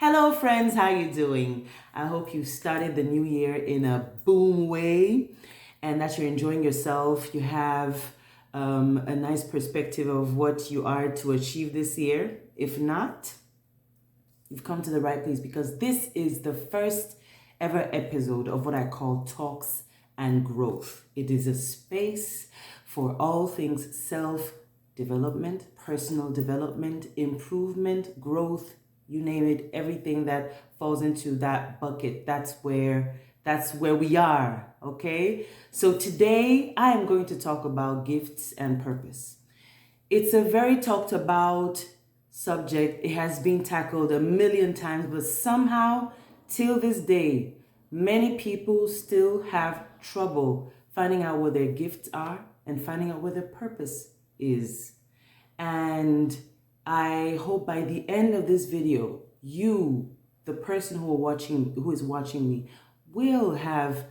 Hello friends, how you doing? I hope you started the new year in a boom way and that you're enjoying yourself. You have a nice perspective of what you are to achieve this year. If not, you've come to the right place because this is the first ever episode of what I call Talks and Growth. It is a space for all things self-development, personal development, improvement, growth, you name it, everything that falls into that bucket. That's where we are, okay? So today I am going to talk about gifts and purpose. It's a very talked about subject. It has been tackled a million times, but somehow, till this day, many people still have trouble finding out what their gifts are and finding out what their purpose is. And I hope by the end of this video, you, the person who is watching me, will have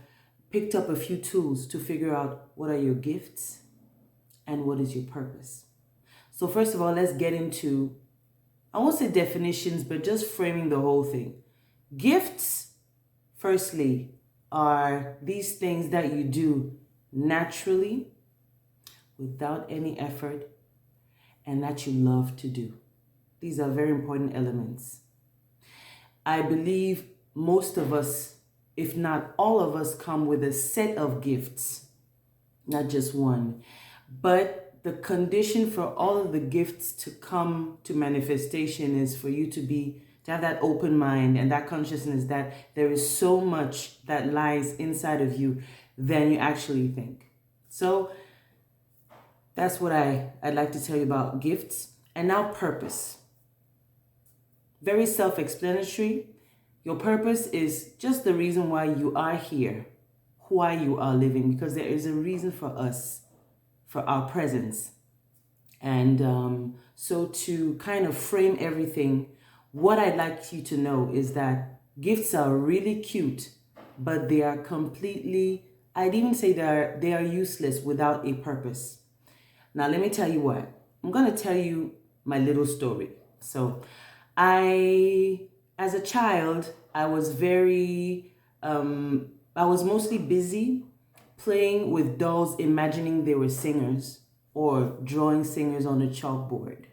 picked up a few tools to figure out what are your gifts and what is your purpose. So first of all, let's get into, I won't say definitions, but just framing the whole thing. Gifts, firstly, are these things that you do naturally, without any effort, and that you love to do. These are very important elements. I believe most of us, if not all of us, come with a set of gifts, not just one. But the condition for all of the gifts to come to manifestation is for you to have that open mind and that consciousness that there is so much that lies inside of you than you actually think. So that's what I'd like to tell you about gifts. And now purpose. Very self-explanatory. Your purpose is just the reason why you are here, why you are living, because there is a reason for us, for our presence. And so to kind of frame everything, what I'd like you to know is that gifts are really cute, but they are completely, I'd even say they are useless without a purpose. Now, let me tell you what. I'm going to tell you my little story. So as a child, I was mostly busy playing with dolls, imagining they were singers or drawing singers on a chalkboard.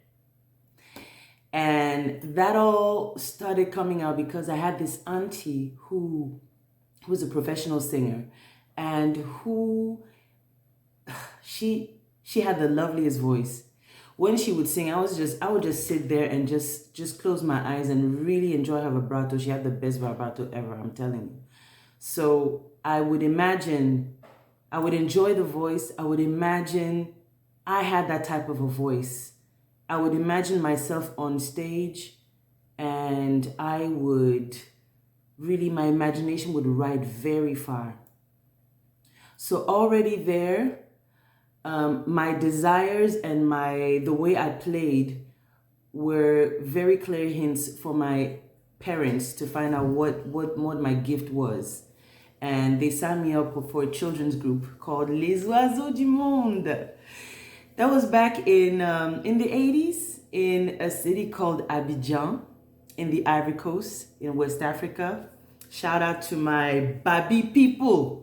And that all started coming out because I had this auntie who was a professional singer and she had the loveliest voice. When she would sing, I would just sit there and just close my eyes and really enjoy her vibrato. She had the best vibrato ever, I'm telling you. So I would enjoy the voice. I would imagine I had that type of a voice. I would imagine myself on stage and my imagination would ride very far. So already there, my desires and the way I played were very clear hints for my parents to find out what my gift was. And they signed me up for a children's group called Les Oiseaux du Monde. That was back in the 80s in a city called Abidjan in the Ivory Coast in West Africa. Shout out to my Babi people.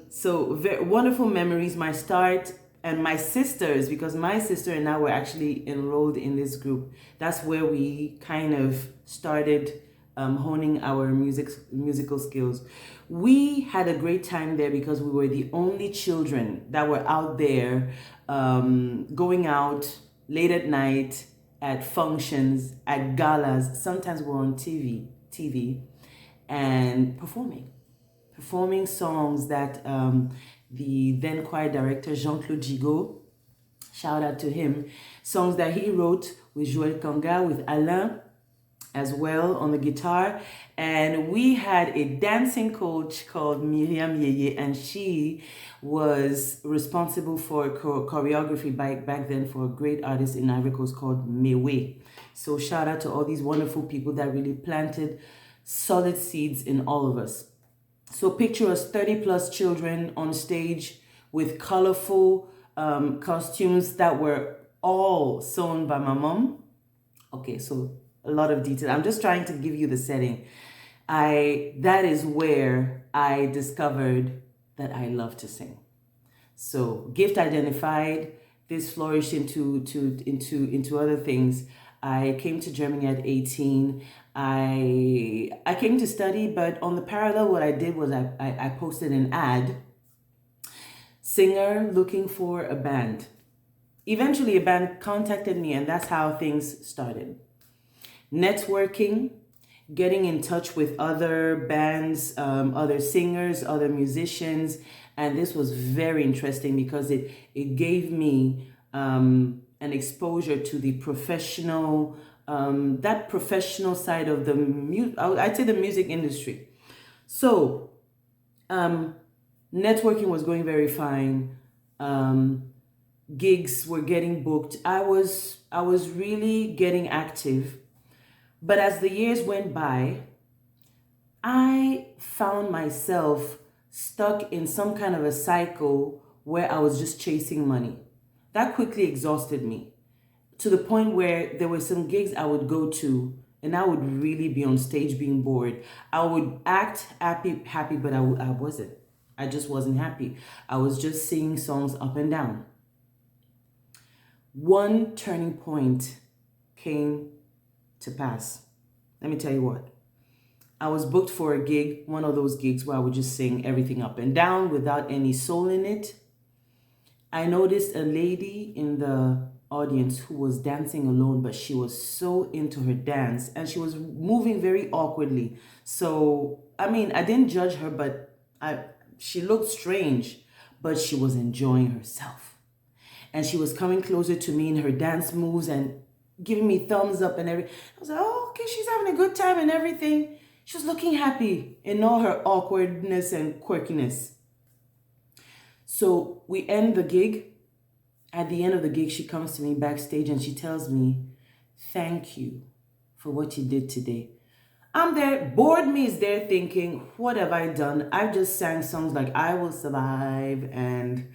So very wonderful memories, my start, and my sisters, because my sister and I were actually enrolled in this group. That's where we kind of started honing our musical skills. We had a great time there because we were the only children that were out there going out late at night at functions, at galas. Sometimes we're on TV and performing songs that the then choir director Jean-Claude Gigot, shout out to him, songs that he wrote with Joël Kanga, with Alain as well on the guitar. And we had a dancing coach called Miriam Yeye, and she was responsible for choreography back then for a great artist in Ivory Coast called Mewe. So shout out to all these wonderful people that really planted solid seeds in all of us. So picture us 30 plus children on stage with colorful costumes that were all sewn by my mom. Okay, so a lot of detail. I'm just trying to give you the setting. That is where I discovered that I love to sing. So gift identified, this flourished into other things. I came to Germany at 18. I came to study, but on the parallel, what I did was I posted an ad, singer looking for a band. Eventually, a band contacted me, and that's how things started. Networking, getting in touch with other bands, other singers, other musicians. And this was very interesting because it gave me an exposure to the professional, that professional side of the I'd say the music industry. So networking was going very fine. Gigs were getting booked. I was really getting active. But as the years went by, I found myself stuck in some kind of a cycle where I was just chasing money. That quickly exhausted me to the point where there were some gigs I would go to and I would really be on stage being bored. I would act happy, but I wasn't. I just wasn't happy. I was just singing songs up and down. One turning point came to pass. Let me tell you what. I was booked for a gig, one of those gigs where I would just sing everything up and down without any soul in it. I noticed a lady in the audience who was dancing alone, but she was so into her dance and she was moving very awkwardly. So, I mean, I didn't judge her, but she looked strange, but she was enjoying herself. And she was coming closer to me in her dance moves and giving me thumbs up and everything. I was like, oh, okay, she's having a good time and everything. She was looking happy in all her awkwardness and quirkiness. So we end the gig. At the end of the gig, she comes to me backstage and she tells me, thank you for what you did today. I'm there, bored me is there thinking, what have I done? I've just sang songs like I Will Survive and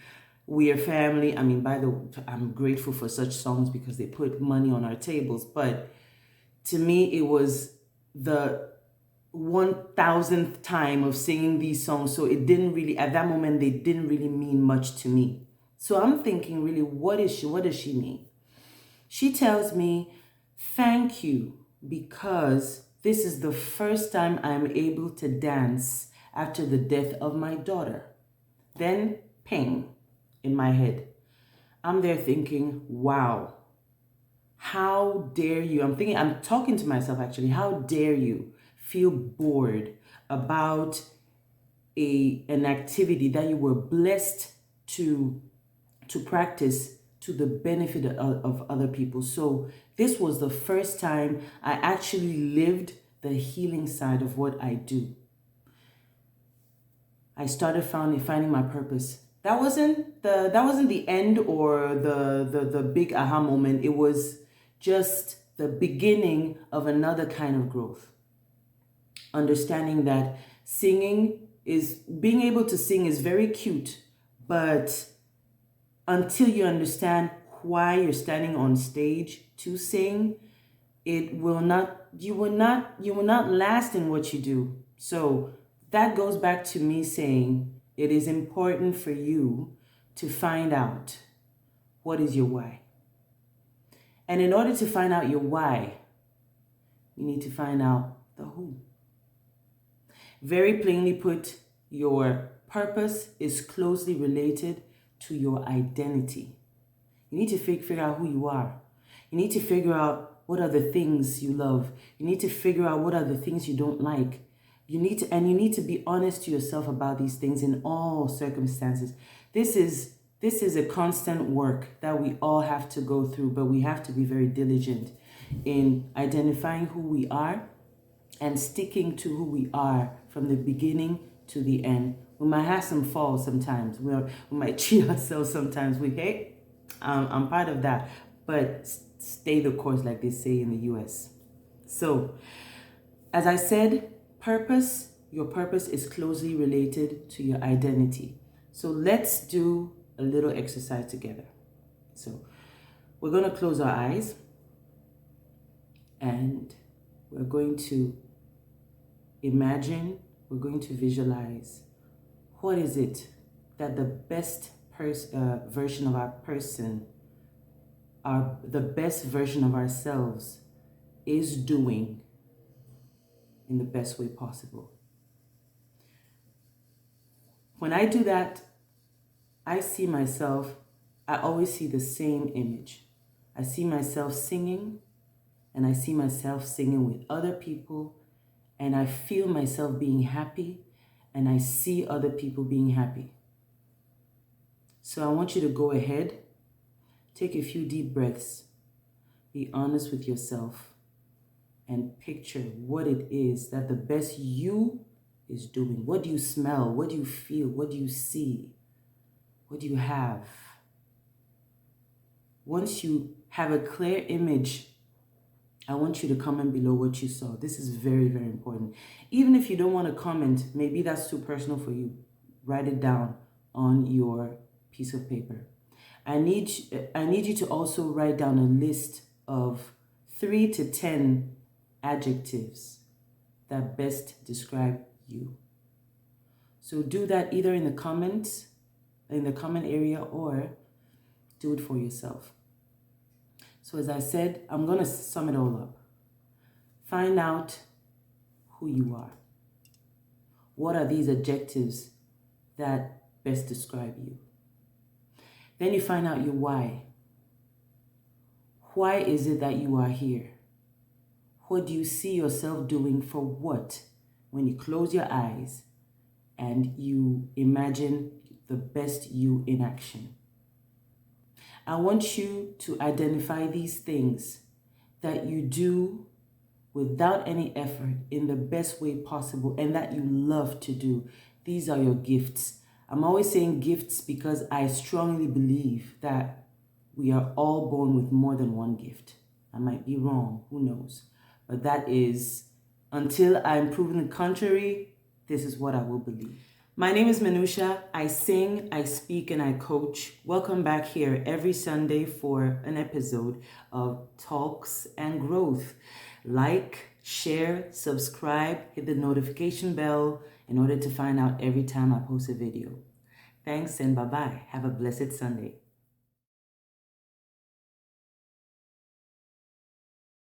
We Are Family. I mean, by the way, I'm grateful for such songs because they put money on our tables. But to me, it was the 1,000th time of singing these songs. So it didn't really, at that moment, they didn't really mean much to me. So I'm thinking, really, what does she mean? She tells me, thank you, because this is the first time I'm able to dance after the death of my daughter. Then, ping in my head. I'm there thinking, wow, how dare you? I'm talking to myself actually, how dare you feel bored about an activity that you were blessed to practice to the benefit of other people. So this was the first time I actually lived the healing side of what I do. I started finding my purpose. That wasn't the end or the big aha moment. It was just the beginning of another kind of growth. Understanding that being able to sing is very cute, but until you understand why you're standing on stage to sing, you will not last in what you do. So that goes back to me saying it is important for you to find out what is your why. And in order to find out your why, you need to find out the who. Very plainly put, your purpose is closely related to your identity. You need to figure out who you are. You need to figure out what are the things you love. You need to figure out what are the things you don't like. You need to be honest to yourself about these things in all circumstances. This is a constant work that we all have to go through, but we have to be very diligent in identifying who we are and sticking to who we are from the beginning to the end. We might have some falls sometimes. We might cheat ourselves sometimes. I'm part of that. But stay the course, like they say in the US. So, as I said, your purpose is closely related to your identity. So let's do a little exercise together. So we're going to close our eyes. And we're going to imagine, we're going to visualize what is it that the best version of our person, the best version of ourselves is doing in the best way possible. When I do that, I see myself, I always see the same image. I see myself singing, and I see myself singing with other people, and I feel myself being happy, and I see other people being happy. So I want you to go ahead, take a few deep breaths, be honest with yourself, and picture what it is that the best you is doing. What do you smell? What do you feel? What do you see? What do you have? Once you have a clear image, I want you to comment below what you saw. This is very, very important. Even if you don't want to comment, maybe that's too personal for you, write it down on your piece of paper. I need you to also write down a list of 3 to 10 adjectives that best describe you. So do that either in the comment area, or do it for yourself. So as I said, I'm going to sum it all up. Find out who you are. What are these adjectives that best describe you? Then you find out your why. Why is it that you are here? What do you see yourself doing for what? When you close your eyes and you imagine the best you in action. I want you to identify these things that you do without any effort in the best way possible and that you love to do. These are your gifts. I'm always saying gifts because I strongly believe that we are all born with more than one gift. I might be wrong, who knows? But that is, until I'm proven the contrary, this is what I will believe. My name is Menoosha. I sing, I speak, and I coach. Welcome back here every Sunday for an episode of Talks and Growth. Like, share, subscribe, hit the notification bell in order to find out every time I post a video. Thanks and bye-bye. Have a blessed Sunday.